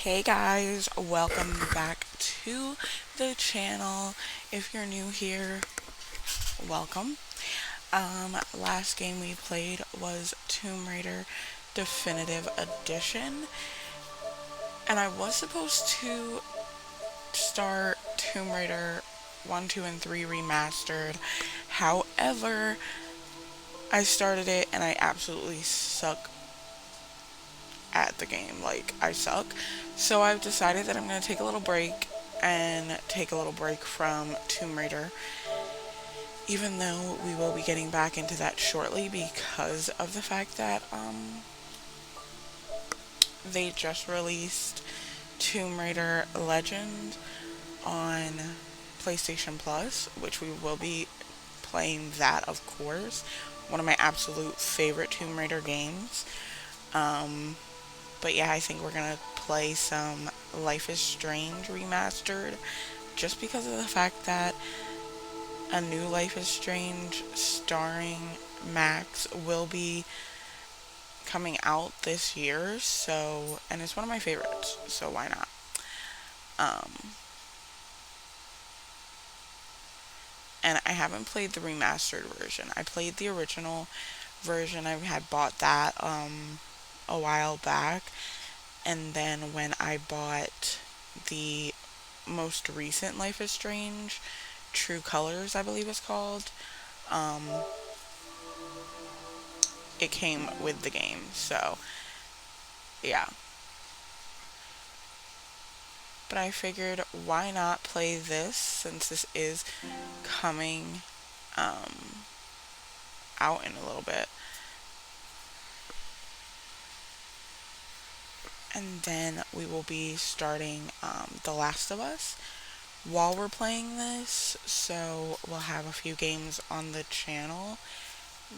Hey guys, welcome back to the channel. If you're new here, welcome. Last game we played was Tomb Raider Definitive Edition, and I was supposed to start Tomb Raider 1, 2, and 3 Remastered. However, I started it and I absolutely suck at the game. Like, I suck. So I've decided that I'm going to take a little break and take a little break from Tomb Raider, even though we will be getting back into that shortly because of the fact that they just released Tomb Raider Legend on PlayStation Plus, which we will be playing that, of course. One of my absolute favorite Tomb Raider games. But yeah, I think we're gonna play some Life is Strange Remastered just because of the fact that a new Life is Strange starring Max will be coming out this year, and it's one of my favorites, so why not? Um, and I haven't played the remastered version. I played the original version. I had bought that a while back, and then when I bought the most recent Life is Strange, True Colors, I believe it's called, um, it came with the game, so yeah. But I figured, why not play this since this is coming out in a little bit. And then we will be starting The Last of Us while we're playing this, so we'll have a few games on the channel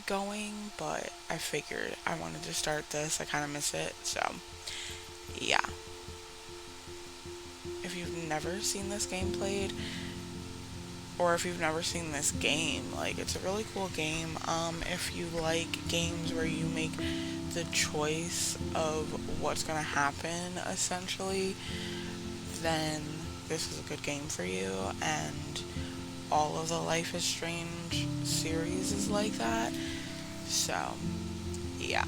going, but I figured I wanted to start this. I kind of miss it, so yeah. If you've never seen this game played, or if you've never seen this game, like, it's a really cool game. If you like games where you make the choice of what's gonna happen, essentially, then this is a good game for you. And all of the Life is Strange series is like that, so yeah.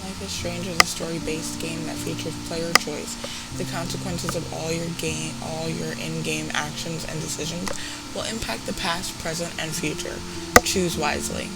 Life is Strange is a story-based game that features player choice. The consequences of all your in-game actions and decisions will impact the past, present, and future. Choose wisely.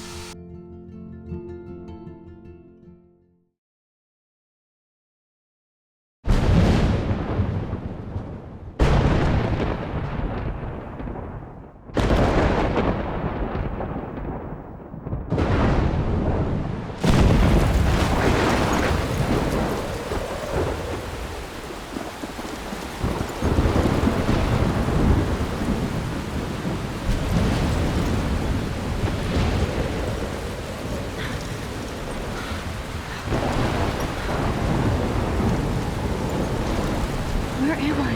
Where am I?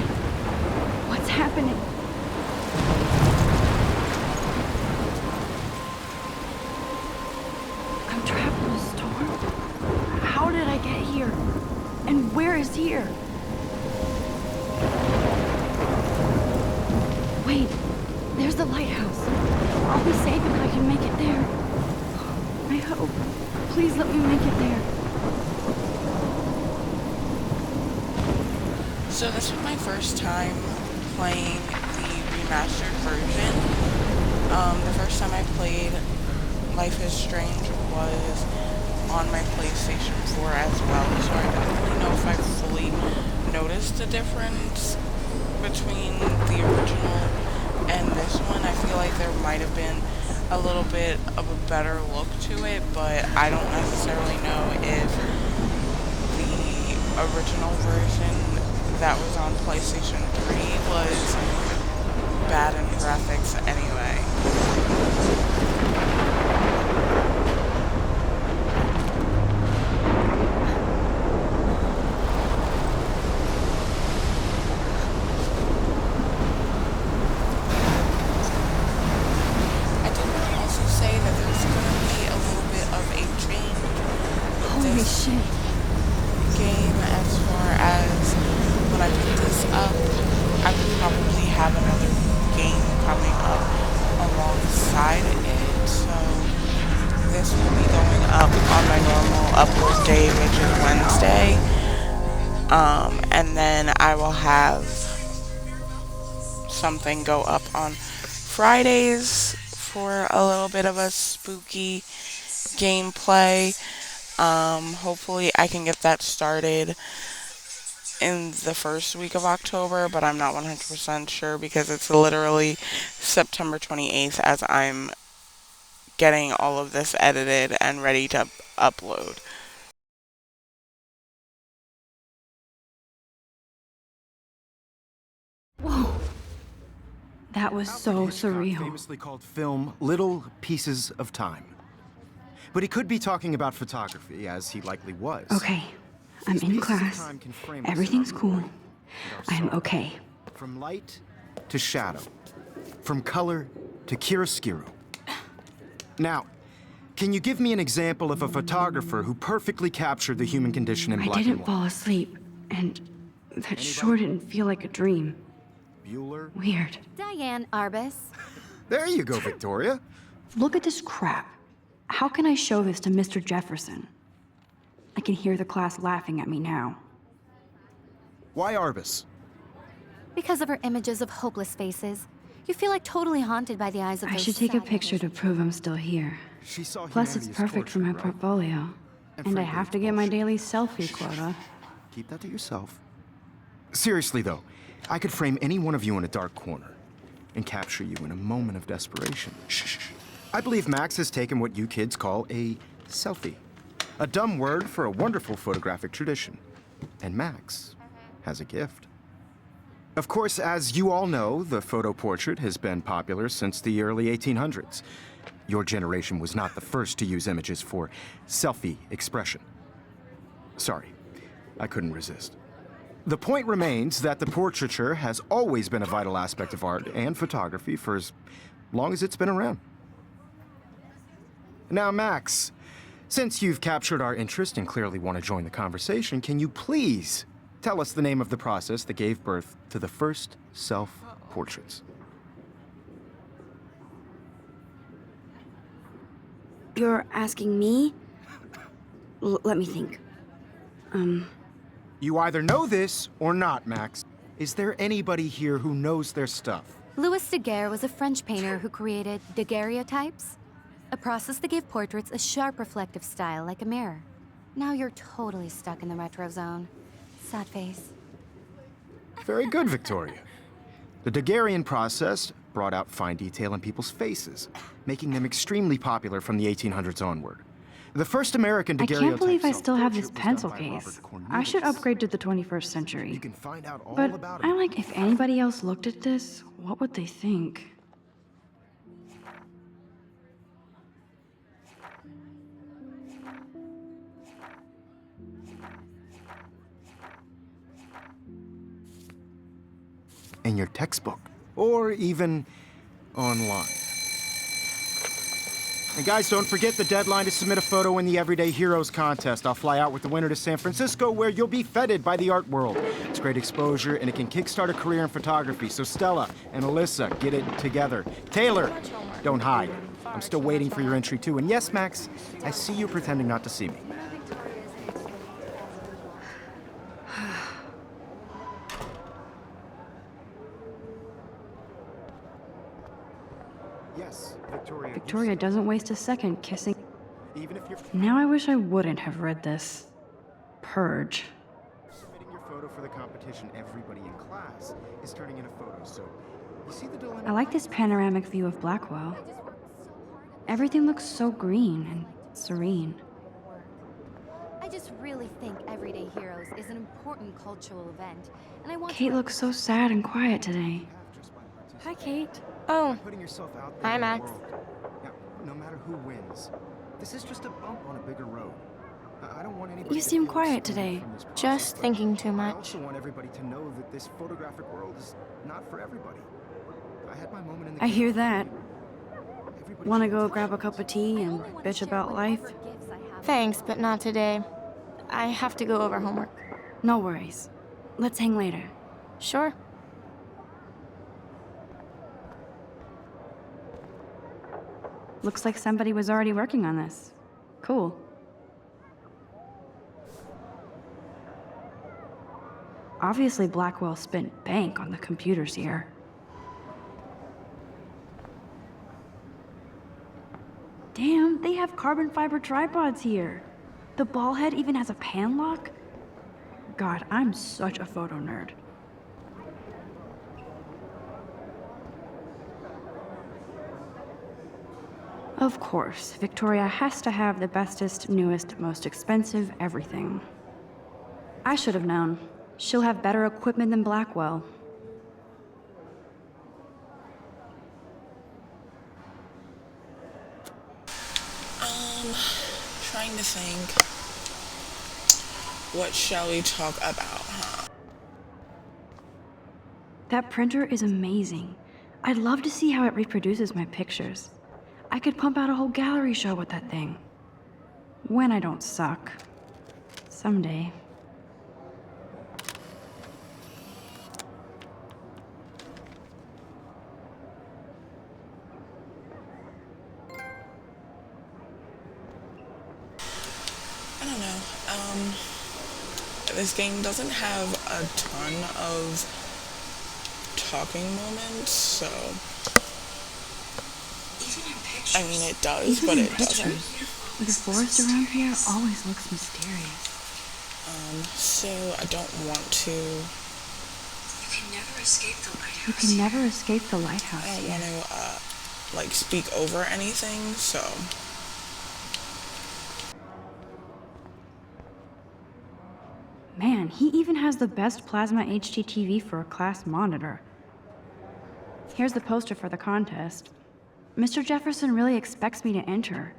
What's happening? I'm trapped in a storm? How did I get here? And where is here? Wait, there's the lighthouse. I'll be safe if I can make it there. I hope. Please let me make it there. So this was my first time playing the remastered version. The first time I played Life is Strange was on my PlayStation 4 as well, so I don't really know if I fully noticed the difference between the original and this one. I feel like there might have been a little bit of a better look to it, but I don't necessarily know if the original version that was on PlayStation 3 was bad in graphics anyway. I did want to also say that there's going to be a little bit of a change with Holy this shit. game as far as when I put this up, I would probably have another game coming up alongside it. So this will be going up on my normal upload day, which is Wednesday. And then I will have something go up on Fridays for a little bit of a spooky gameplay. Hopefully I can get that started in the first week of October, but I'm not 100% sure because it's literally September 28th as I'm getting all of this edited and ready to upload. Whoa. That was so Hitchcock surreal. famously called film little pieces of time. But he could be talking about photography, as he likely was. Okay, I'm These in pieces of class. time can frame us Everything's in our cool. mind and our I'm sorrow. okay. From light to shadow. From color to chiaroscuro. Now, can you give me an example of a photographer who perfectly captured the human condition in I black and didn't white? fall asleep, and that sure didn't feel like a dream. Bueller? Weird. Diane Arbus. There you go, Victoria. Look at this crap. How can I show this to Mr. Jefferson? I can hear the class laughing at me now. Why Arbus? Because of her images of hopeless faces, you feel like totally haunted by the eyes of I those should take a sad picture to images. prove I'm still here. She saw Plus, it's humanity as perfect for torture, my right? portfolio. And I frankly, have it's to get my bullshit. daily selfie quota. Keep that to yourself. Seriously, though, I could frame any one of you in a dark corner and capture you in a moment of desperation. Shh. I believe Max has taken what you kids call a selfie. A dumb word for a wonderful photographic tradition. And Max has a gift. Of course, as you all know, the photo portrait has been popular since the early 1800s. Your generation was not the first to use images for selfie expression. Sorry, I couldn't resist. The point remains that the portraiture has always been a vital aspect of art and photography for as long as it's been around. Now, Max, since you've captured our interest and clearly want to join the conversation, can you please tell us the name of the process that gave birth to the first self-portraits? You're asking me? Let me think. You either know this or not, Max. Is there anybody here who knows their stuff? Louis Daguerre was a French painter who created daguerreotypes, a process that gave portraits a sharp reflective style like a mirror. Now you're totally stuck in the retro zone. Sad face. Very good, Victoria. The Daguerrean process brought out fine detail in people's faces, making them extremely popular from the 1800s onward. The first American I daguerreotype can't believe I still have this self-portrait was pencil done by case. Robert I should Cornelius. upgrade to the 21st century. You can find out all But about I'm it. like, if anybody else looked at this, what would they think? In your textbook, or even online. And guys, don't forget the deadline to submit a photo in the Everyday Heroes contest. I'll fly out with the winner to San Francisco, where you'll be feted by the art world. It's great exposure, and it can kickstart a career in photography. So Stella and Alyssa, get it together. Taylor, don't hide. I'm still waiting for your entry too. And yes, Max, I see you pretending not to see me. Yes, Victoria. Victoria doesn't waste a second kissing. Even if you're Now I wish I wouldn't have read this. Purge. submitting your photo for the competition, everybody in class is turning in a photo, so you see the dilemma? I like this panoramic view of Blackwell. Everything looks so green and serene. I just really think Everyday Heroes is an important cultural event, and I want Kate to... looks so sad and quiet today. Hi, Kate. Oh, Putting yourself out Hi, there in the Max. world. Now, no matter who wins, this is just a bump on a bigger road. I don't want anybody You to seem feel quiet excluded today. from this process, just but thinking too I much. also want everybody to know that this photographic world is not for everybody. I had my moment in the I hear game. that. Everybody Wanna should go feel grab a cup of tea and bitch about life? Thanks, but not today. I have to go over homework. No worries. Let's hang later. Sure. Looks like somebody was already working on this. Cool. Obviously, Blackwell spent bank on the computers here. Damn, they have carbon fiber tripods here. The ball head even has a pan lock? God, I'm such a photo nerd. Of course, Victoria has to have the bestest, newest, most expensive everything. I should have known. She'll have better equipment than Blackwell. Trying to think. What shall we talk about, huh? That printer is amazing. I'd love to see how it reproduces my pictures. I could pump out a whole gallery show with that thing. When I don't suck. Someday. I don't know. This game doesn't have a ton of talking moments, so... I mean, it does, but it doesn't. The forest around here always looks mysterious. So I don't want to... You can never escape the lighthouse. You can never escape the I lighthouse don't here. want to, like, speak over anything, so... Man, he even has the best plasma HDTV for a class monitor. Here's the poster for the contest. Mr. Jefferson really expects me to enter.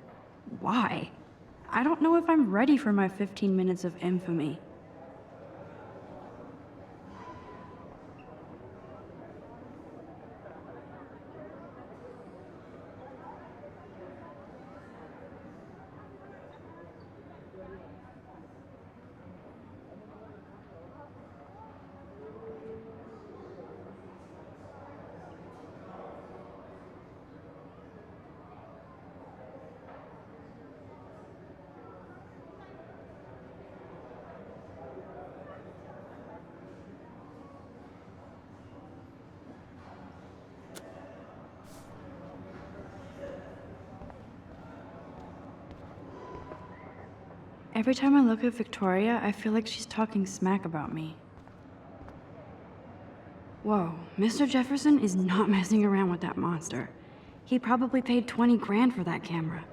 Why? I don't know if I'm ready for my 15 minutes of infamy. Every time I look at Victoria, I feel like she's talking smack about me. Whoa, Mr. Jefferson is not messing around with that monster. He probably paid 20 grand for that camera.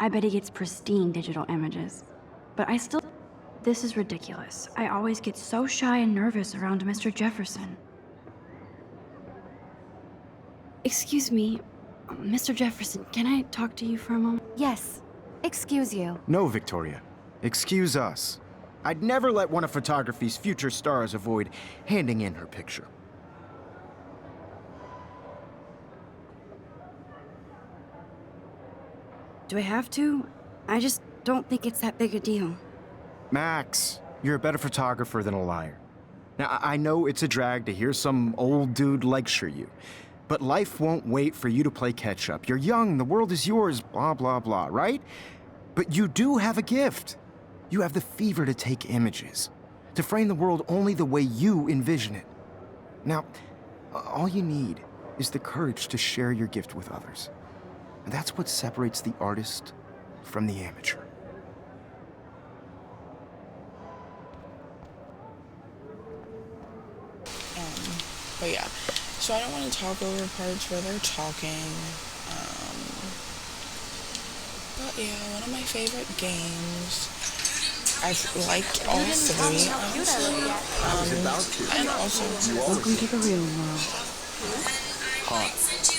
I bet he gets pristine digital images. But I still... This is ridiculous. I always get so shy and nervous around Mr. Jefferson. Excuse me, Mr. Jefferson, can I talk to you for a moment? Yes. Excuse you. No, Victoria. Excuse us. I'd never let one of photography's future stars avoid handing in her picture. Do I have to? I just don't think it's that big a deal. Max, you're a better photographer than a liar. Now, I know it's a drag to hear some old dude lecture you, but life won't wait for you to play catch-up. You're young, the world is yours, blah, blah, blah, right? But you do have a gift. You have the fever to take images, to frame the world only the way you envision it. Now, all you need is the courage to share your gift with others. And that's what separates the artist from the amateur. But yeah, so I don't want to talk over parts where they're talking. But yeah, one of my favorite games. I've liked all three, honestly. And also, Welcome to the real world.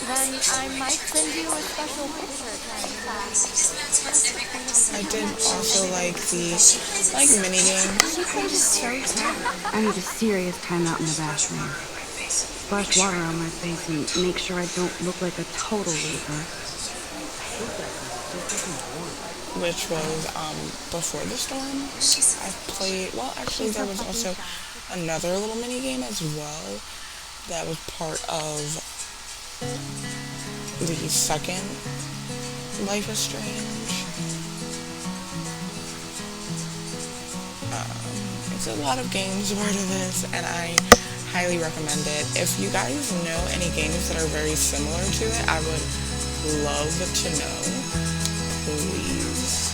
Then I might send you a special picture I did also like the mini games. I need a serious timeout in the bathroom. Splash water on my face and make sure I don't look like a total loser. Which was before the storm. I played, well, actually there was also another little mini game as well that was part of the second Life is Strange. It's a lot of games part of this, and I highly recommend it. If you guys know any games that are very similar to it, I would love to know. Please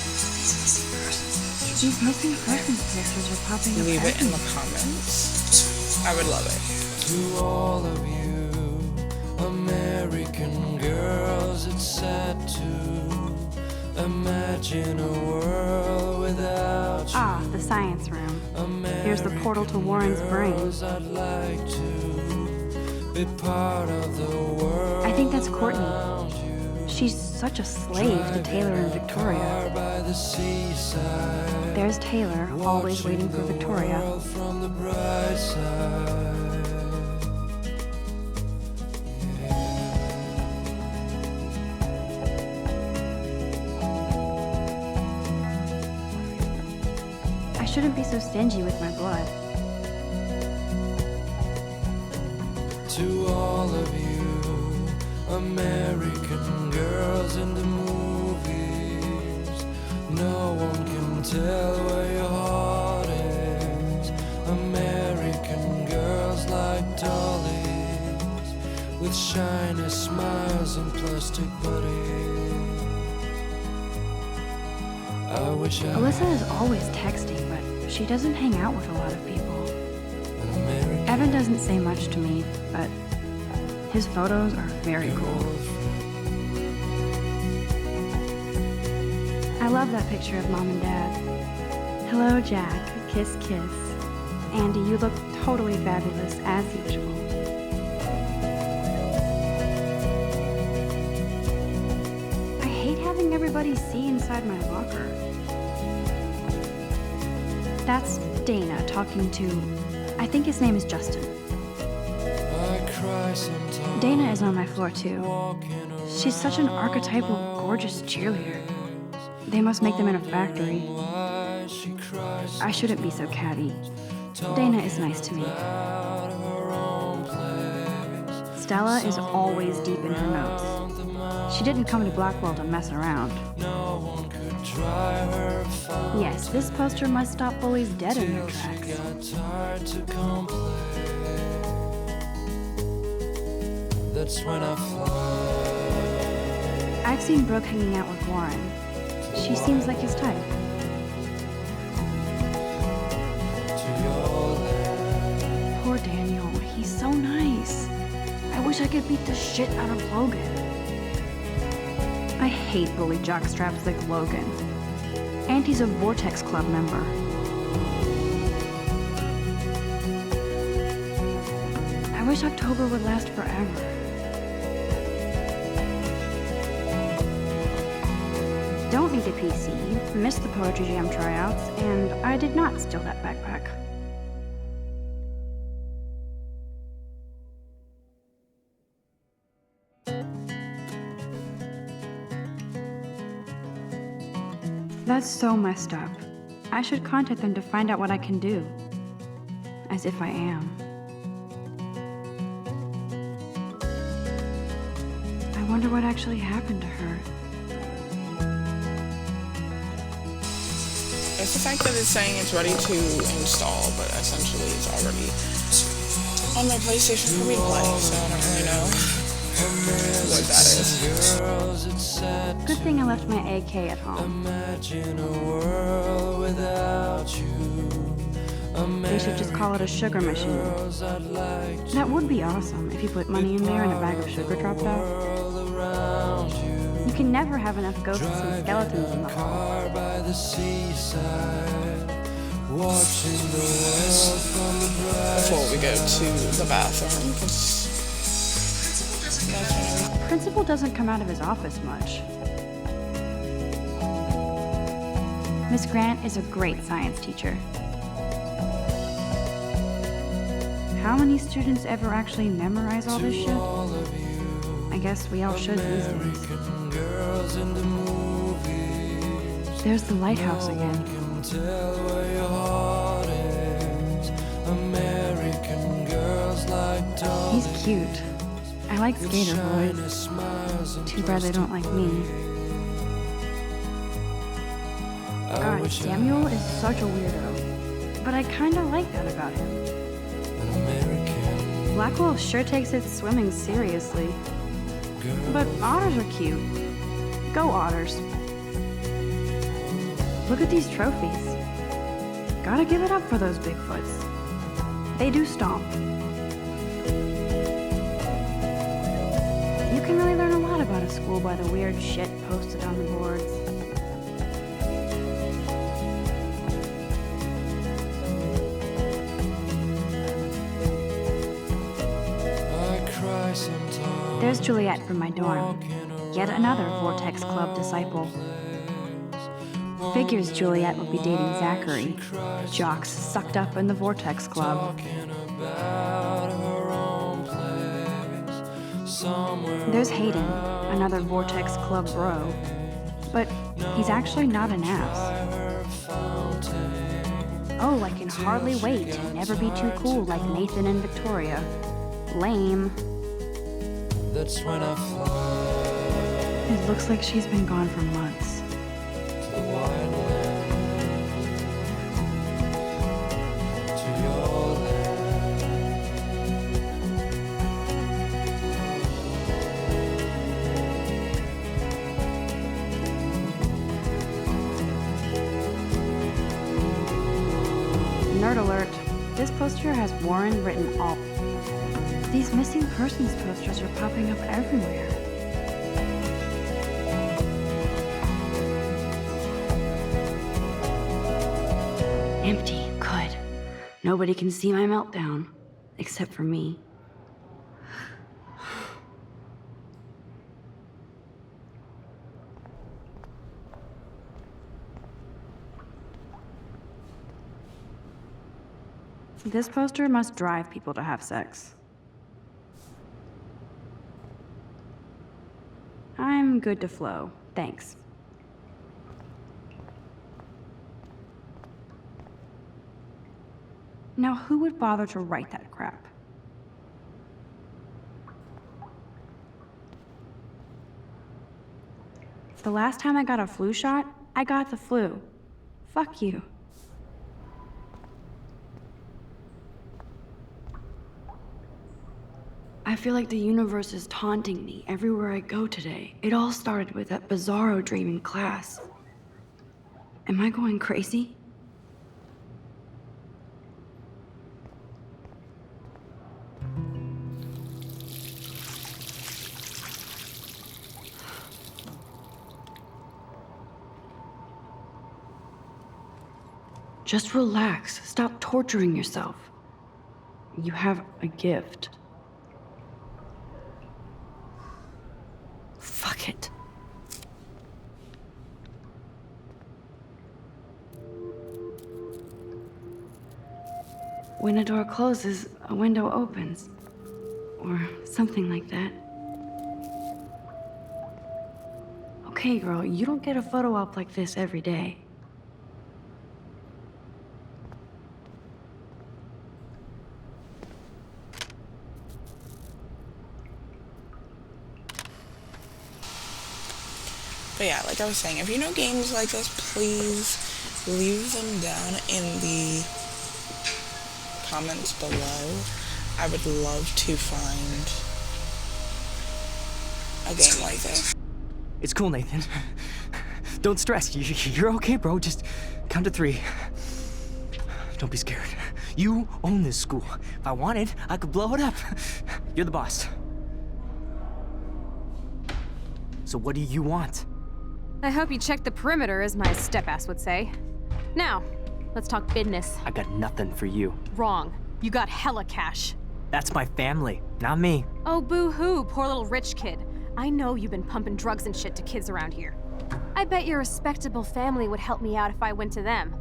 These missing persons posters are popping up leave it in the everywhere. comments. I would love it. To all of you American girls, it's sad to imagine a world without you. Ah, the science room. Here's the portal to Warren's brain. I'd like to be part of the world. I think that's Courtney. around you. She's such a slave to Taylor and Victoria. By the seaside, There's Taylor, always waiting for Victoria. world from the bright side. I shouldn't be so stingy with my blood. To all of you American girls in the movies, no one can tell where your heart is. American girls like dollies with shiny smiles and plastic bodies. I wish I Alyssa is always texting, but she doesn't hang out with a lot of people. had an American Evan doesn't say much to me, but his photos are very cool. I love that picture of Mom and Dad. Hello, Jack. Kiss, kiss. Andy, you look totally fabulous, as usual. I hate having everybody see inside my locker. That's Dana talking to... I think his name is Justin. I cry sometimes. Dana is on my floor, too. She's such an archetypal, gorgeous cheerleader. They must make them in a factory. Why she cries I shouldn't be so catty. Dana is nice to me. out of her own place. Stella is always deep in her notes. She didn't come to Blackwell to mess around. No one could try her fun. Yes, this poster must stop bullies dead in their Till she tracks. got tired to complain. That's when I fly I've seen Brooke hanging out with Warren. She seems like his type. to your land. Poor Daniel, he's so nice. I wish I could beat the shit out of Logan. I hate bully jockstraps like Logan. And he's a Vortex Club member. I wish October would last forever. Don't need a PC, missed the Poetry Jam tryouts, and I did not steal that backpack. That's so messed up. I should contact them to find out what I can do. As if I am. I wonder what actually happened to her. It's the fact that it's saying it's ready to install, but essentially it's already on my PlayStation for me to play, so I don't really know. what that is. girls, it's sad Good thing I left my AK at home. imagine a world without you. They should just call it a sugar machine. Girls, I'd like That would be awesome if you put money in there and a bag of sugar dropped out. world around you. You can never have enough ghosts and skeletons in the hall. Car by the seaside, watching the world from the bright. Before we go to the bathroom, 'cause Principal doesn't come out of his office much. Miss Grant is a great science teacher. How many students ever actually memorize all this shit? I guess we all should these days. Girls in the movies There's the lighthouse again. can tell where your heart is. American girls like dolls. He's cute. I like skater boys. Smiles and Too bad they don't like me. God, Samuel is such a weirdo. But I kinda like that about him. an American Blackwell sure takes its swimming seriously. But otters are cute. Go otters. Look at these trophies. Gotta give it up for those Bigfoots. They do stomp. You can really learn a lot about a school by the weird shit posted on the boards. I cry sometimes. There's Juliet from my dorm. Yet another Vortex Club disciple. Figures Juliet would be dating Zachary. Jocks sucked up in the Vortex Club. About her own place, somewhere There's Hayden, another Vortex Club bro. But he's actually not an ass. Oh, I can hardly wait to never be too cool like Nathan and Victoria. Lame. that's when I fly It looks like she's been gone for months. to the wide land, to your land. Nerd alert. This poster has Warren written all. These missing persons posters are popping up everywhere. Empty. Good. Nobody can see my meltdown. Except for me. This poster must drive people to have sex. I'm good to flow. Thanks. Now, who would bother to write that crap? The last time I got a flu shot, I got the flu. Fuck you. I feel like the universe is taunting me everywhere I go today. It all started with that bizarro dream in class. Am I going crazy? Just relax. Stop torturing yourself. You have a gift. Fuck it. When a door closes, a window opens. Or something like that. Okay, girl, you don't get a photo op like this every day. But yeah, like I was saying, if you know games like this, please leave them down in the comments below. I would love to find a game like this. It's cool, Nathan. Don't stress. You're okay, bro. Just count to 3. Don't be scared. You own this school. If I wanted, I could blow it up. You're the boss. So what do you want? I hope you checked the perimeter, as my step-ass would say. Now, let's talk business. I got nothing for you. Wrong. You got hella cash. That's my family, not me. Oh, boo-hoo, poor little rich kid. I know you've been pumping drugs and shit to kids around here. I bet your respectable family would help me out if I went to them.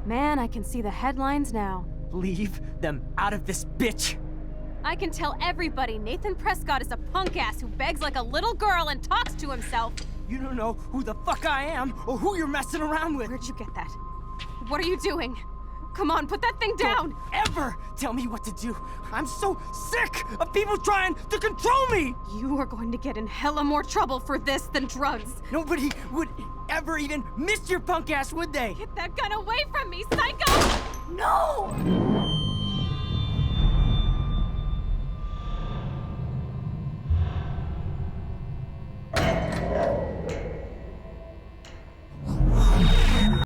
Man, I can see the headlines now. Leave them out of this bitch. I can tell everybody Nathan Prescott is a punk ass who begs like a little girl and talks to himself. You don't know who the fuck I am or who you're messing around with. Where'd you get that? What are you doing? Come on, put that thing down! Don't ever tell me what to do. I'm so sick of people trying to control me. You are going to get in hella more trouble for this than drugs. Nobody would ever even miss your punk ass, would they? Get that gun away from me, psycho! No!